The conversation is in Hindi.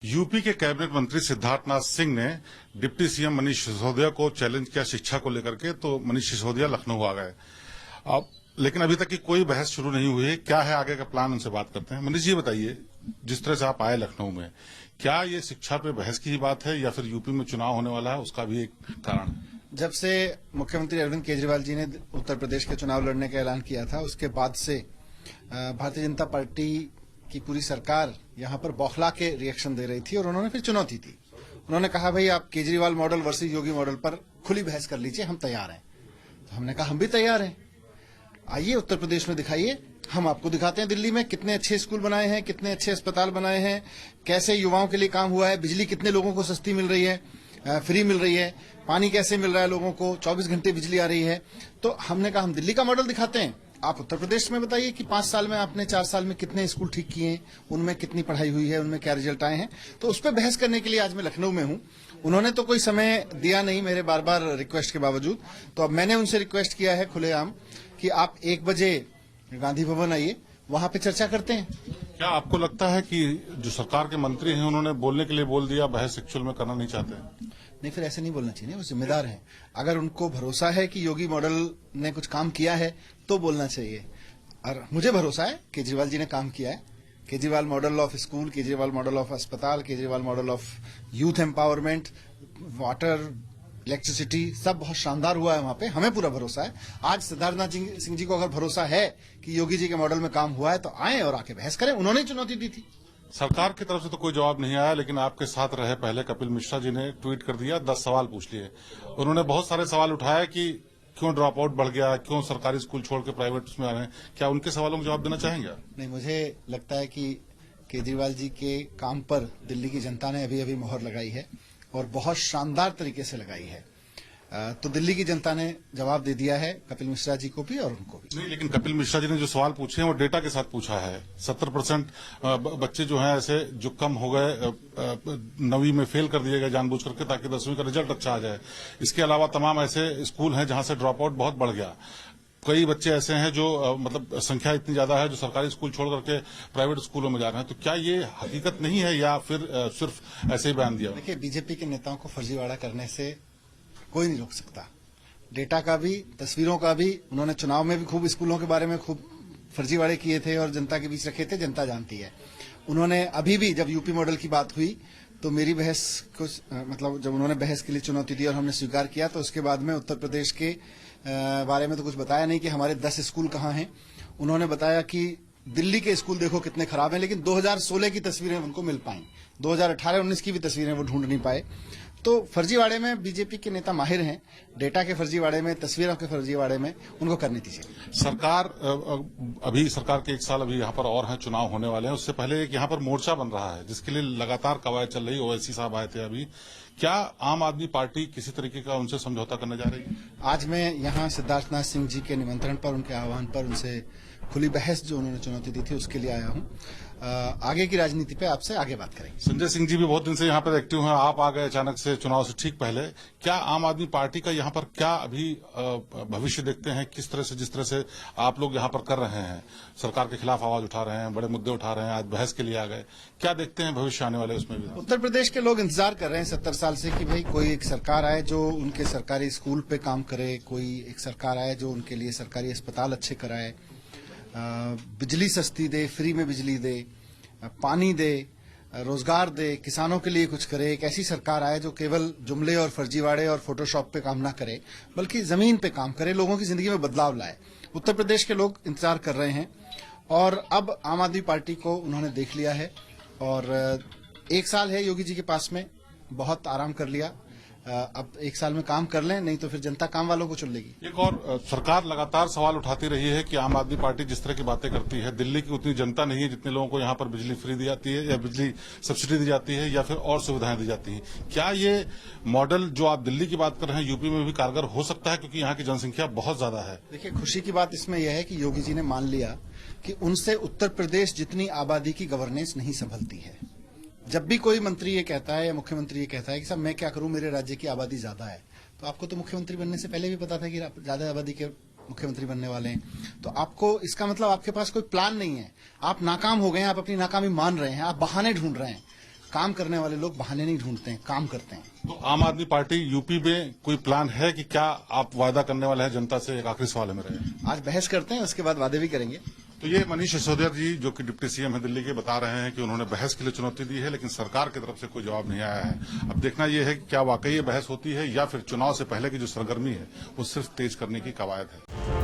यूपी के कैबिनेट मंत्री सिद्धार्थनाथ सिंह ने डिप्टी सीएम मनीष सिसोदिया को चैलेंज किया शिक्षा को लेकर के, तो मनीष सिसोदिया लखनऊ आ गए। अब लेकिन अभी तक की कोई बहस शुरू नहीं हुई है। क्या है आगे का प्लान, उनसे बात करते हैं। मनीष जी बताइए, जिस तरह से आप आए लखनऊ में, क्या ये शिक्षा पे बहस की ही बात है या फिर यूपी में चुनाव होने वाला है उसका भी एक कारण है? जब से मुख्यमंत्री अरविंद केजरीवाल जी ने उत्तर प्रदेश के चुनाव लड़ने का ऐलान किया था, उसके बाद से भारतीय जनता पार्टी की पूरी सरकार यहां पर बौखला के रिएक्शन दे रही थी और उन्होंने फिर चुनौती दी। उन्होंने कहा, भाई आप केजरीवाल मॉडल वर्सेस योगी मॉडल पर खुली बहस कर लीजिए, हम तैयार हैं। तो हमने कहा हम भी तैयार हैं, आइए उत्तर प्रदेश में दिखाइए, हम आपको दिखाते हैं दिल्ली में कितने अच्छे स्कूल बनाए हैं, कितने अच्छे अस्पताल बनाए हैं, कैसे युवाओं के लिए काम हुआ है, बिजली कितने लोगों को सस्ती मिल रही है, फ्री मिल रही है, पानी कैसे मिल रहा है लोगों को, 24 घंटे बिजली आ रही है। तो हमने कहा हम दिल्ली का मॉडल दिखाते हैं, आप उत्तर प्रदेश में बताइए कि 5 साल में आपने 4 साल में कितने स्कूल ठीक किए हैं, उनमें कितनी पढ़ाई हुई है, उनमें क्या रिजल्ट आए हैं। तो उस पर बहस करने के लिए आज मैं लखनऊ में हूं। उन्होंने तो कोई समय दिया नहीं मेरे बार बार रिक्वेस्ट के बावजूद, तो अब मैंने उनसे रिक्वेस्ट किया है खुलेआम कि आप 1 बजे गांधी भवन आइए, वहां पे चर्चा करते हैं। क्या आपको लगता है कि जो सरकार के मंत्री हैं उन्होंने बोलने के लिए बोल दिया, बहस एक्चुअल में करना नहीं चाहते? नहीं, फिर ऐसे नहीं बोलना चाहिए, वो जिम्मेदार हैं। अगर उनको भरोसा है कि योगी मॉडल ने कुछ काम किया है तो बोलना चाहिए, और मुझे भरोसा है केजरीवाल जी ने काम किया है। Kejriwal model of school, Kejriwal model of अस्पताल, Kejriwal model of youth empowerment, water, electricity, सब बहुत शानदार हुआ है वहां पे, हमें पूरा भरोसा है। आज सिद्धार्थनाथ सिंह जी को अगर भरोसा है कि योगी जी के मॉडल में काम हुआ है तो आए और आके बहस करें, उन्होंने चुनौती दी थी। सरकार की तरफ से तो कोई जवाब नहीं आया, लेकिन आपके साथ रहे पहले कपिल मिश्रा जी ने ट्वीट कर दिया, 10 सवाल पूछ लिए। उन्होंने बहुत सारे सवाल उठाए कि क्यों ड्रॉप आउट बढ़ गया, क्यों सरकारी स्कूल छोड़ के प्राइवेट उसमें आ रहे हैं। क्या उनके सवालों का जवाब देना चाहेंगे? नहीं, मुझे लगता है कि केजरीवाल जी के काम पर दिल्ली की जनता ने अभी अभी मोहर लगाई है और बहुत शानदार तरीके से लगाई है। तो दिल्ली की जनता ने जवाब दे दिया है कपिल मिश्रा जी को भी और उनको भी। नहीं, लेकिन कपिल मिश्रा जी ने जो सवाल पूछे हैं वो डेटा के साथ पूछा है। 70% बच्चे जो हैं ऐसे जो कम हो गए, 9वीं में फेल कर दिए गए जानबूझ करके, ताकि 10वीं का रिजल्ट अच्छा आ जाए। इसके अलावा तमाम ऐसे स्कूल हैं जहां से ड्रॉप आउट बहुत बढ़ गया। कई बच्चे ऐसे हैं जो मतलब संख्या इतनी ज्यादा है जो सरकारी स्कूल छोड़ करके प्राइवेट स्कूलों में जा रहे हैं। तो क्या ये हकीकत नहीं है या फिर सिर्फ ऐसे ही बयान दिया? देखिए, बीजेपी के नेताओं को फर्जीवाड़ा करने से कोई नहीं रोक सकता। डेटा का भी, तस्वीरों का भी, उन्होंने चुनाव में भी खूब स्कूलों के बारे में खूब फर्जीवाड़े किए थे और जनता के बीच रखे थे, जनता जानती है। उन्होंने अभी भी जब यूपी मॉडल की बात हुई तो मेरी बहस को मतलब जब उन्होंने बहस के लिए चुनौती दी और हमने स्वीकार किया, तो उसके बाद में उत्तर प्रदेश के बारे में तो कुछ बताया नहीं कि हमारे 10 स्कूल कहाँ हैं। उन्होंने बताया कि दिल्ली के स्कूल देखो कितने खराब हैं, लेकिन 2016 की तस्वीरें उनको मिल पाई, 2018-19 की भी तस्वीरें वो ढूंढ नहीं पाए। तो फर्जीवाड़े में बीजेपी के नेता माहिर हैं, डेटा के फर्जीवाड़े में, तस्वीरों के फर्जीवाड़े में, उनको करनी दीजिए। सरकार अभी सरकार के 1 साल अभी यहाँ पर और हैं, चुनाव होने वाले हैं। उससे पहले एक यहाँ पर मोर्चा बन रहा है जिसके लिए लगातार कवायद चल रही। ओवैसी साहब आए थे अभी। क्या आम आदमी पार्टी किसी तरीके का उनसे समझौता करने जा रही है? आज मैं यहाँ सिद्धार्थनाथ सिंह जी के निमंत्रण पर, उनके आह्वान पर, उनसे खुली बहस जो उन्होंने चुनौती दी थी उसके लिए आया हूँ। आगे की राजनीति पे आपसे आगे बात करेंगे। संजय सिंह जी भी बहुत दिन से यहाँ पर एक्टिव हैं, आप आ गए अचानक से चुनाव से ठीक पहले। क्या आम आदमी पार्टी का यहाँ पर क्या अभी भविष्य देखते हैं? किस तरह से, जिस तरह से आप लोग यहाँ पर कर रहे हैं, सरकार के खिलाफ आवाज उठा रहे हैं, बड़े मुद्दे उठा रहे हैं, आज बहस के लिए आ गए, क्या देखते हैं भविष्य आने वाले उसमें भी? उत्तर प्रदेश के लोग इंतजार कर रहे हैं 70 साल से कि भाई कोई एक सरकार आए जो उनके सरकारी स्कूल पे काम करे, कोई एक सरकार आए जो उनके लिए सरकारी अस्पताल अच्छे कराए, बिजली सस्ती दे, फ्री में बिजली दे, पानी दे, रोजगार दे, किसानों के लिए कुछ करे। एक ऐसी सरकार आए जो केवल जुमले और फर्जीवाड़े और फोटोशॉप पे काम ना करे, बल्कि जमीन पे काम करे, लोगों की जिंदगी में बदलाव लाए। उत्तर प्रदेश के लोग इंतजार कर रहे हैं और अब आम आदमी पार्टी को उन्होंने देख लिया है। और 1 साल है योगी जी के पास में, बहुत आराम कर लिया। अब 1 साल में काम कर लें, नहीं तो फिर जनता काम वालों को चुन लेगी। एक और, सरकार लगातार सवाल उठाती रही है कि आम आदमी पार्टी जिस तरह की बातें करती है, दिल्ली की उतनी जनता नहीं है जितने लोगों को यहाँ पर बिजली फ्री दी जाती है या बिजली सब्सिडी दी जाती है या फिर और सुविधाएं दी जाती हैं। क्या ये मॉडल जो आप दिल्ली की बात कर रहे हैं यूपी में भी कारगर हो सकता है, क्योंकि यहाँ की जनसंख्या बहुत ज्यादा है? देखिए, खुशी की बात इसमें यह है कि योगी जी ने मान लिया कि उनसे उत्तर प्रदेश जितनी आबादी की गवर्नेंस नहीं संभलती है। जब भी कोई मंत्री ये कहता है या मुख्यमंत्री ये कहता है कि साहब मैं क्या करूं, मेरे राज्य की आबादी ज्यादा है, तो आपको तो मुख्यमंत्री बनने से पहले भी पता था कि ज्यादा आबादी के मुख्यमंत्री बनने वाले हैं। तो आपको, इसका मतलब आपके पास कोई प्लान नहीं है, आप नाकाम हो गए हैं, आप अपनी नाकामी मान रहे हैं, आप बहाने ढूंढ रहे हैं। काम करने वाले लोग बहाने नहीं ढूंढते हैं, काम करते हैं। तो आम आदमी पार्टी यूपी में कोई प्लान है कि क्या आप वादा करने वाले हैं जनता से? एक आखिरी सवाल है मेरा। आज बहस करते हैं, उसके बाद वादे भी करेंगे। तो ये मनीष सिसोदिया जी जो कि डिप्टी सीएम है दिल्ली के, बता रहे हैं कि उन्होंने बहस के लिए चुनौती दी है, लेकिन सरकार की तरफ से कोई जवाब नहीं आया है। अब देखना यह है कि क्या वाकई ये बहस होती है या फिर चुनाव से पहले की जो सरगर्मी है वो सिर्फ तेज करने की कवायद है।